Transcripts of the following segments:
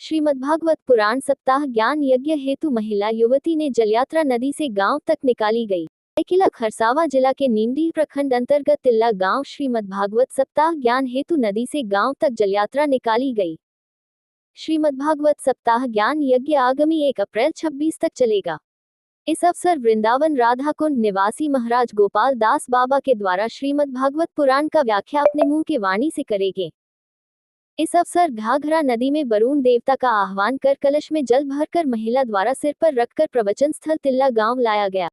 श्रीमद्भागवत पुराण सप्ताह ज्ञान यज्ञ हेतु महिला युवती ने जलयात्रा नदी से गांव तक निकाली गई। किला खरसावां जिला के नीमडीह प्रखंड अंतर्गत तिल्ला गांव श्रीमद्भागवत सप्ताह ज्ञान हेतु नदी से गांव तक जलयात्रा निकाली गई। श्रीमद्भागवत सप्ताह ज्ञान यज्ञ आगामी 1 अप्रैल 26 तक चलेगा। इस अवसर वृंदावन राधाकुंड निवासी महाराज गोपाल दास बाबा के द्वारा श्रीमद्भागवत पुराण का व्याख्या अपने मुंह के वाणी से करेंगे। इस अवसर घाघरा नदी में वरुण देवता का आह्वान कर कलश में जल भरकर महिला द्वारा सिर पर रखकर प्रवचन स्थल तिल्ला गांव लाया गया।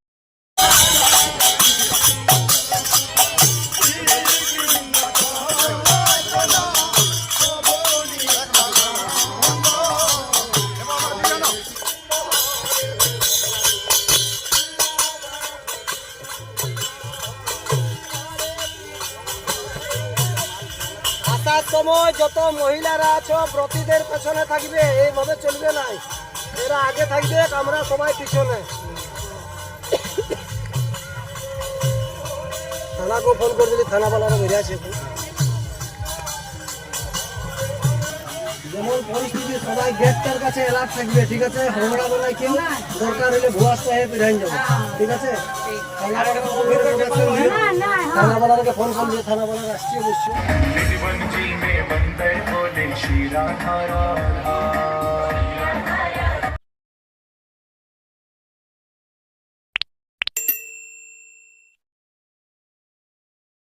समय যত মহিলারা আছো ব্রতীদের পেছনে থাকবে, এইভাবে চলবে না। এরা আগে থাকবে, আমরা সবাই পিছনে। থানাকে ফোন করে দিলে থানাওয়ালারা বেরিয়ে আছে। যেমন পরিস্থিতি সবাই গেটটার কাছে এলার্ট থাকবে, ঠিক আছে? হোমড়া বেলায় কেউ দরকার হলে ভুয়া সাহেব বেরিয়ে যাবে, ঠিক আছে? থানাওয়ালাকে ফোন করলে থানাওয়ালারা আসছে অবশ্যই। श्री राधा राधा।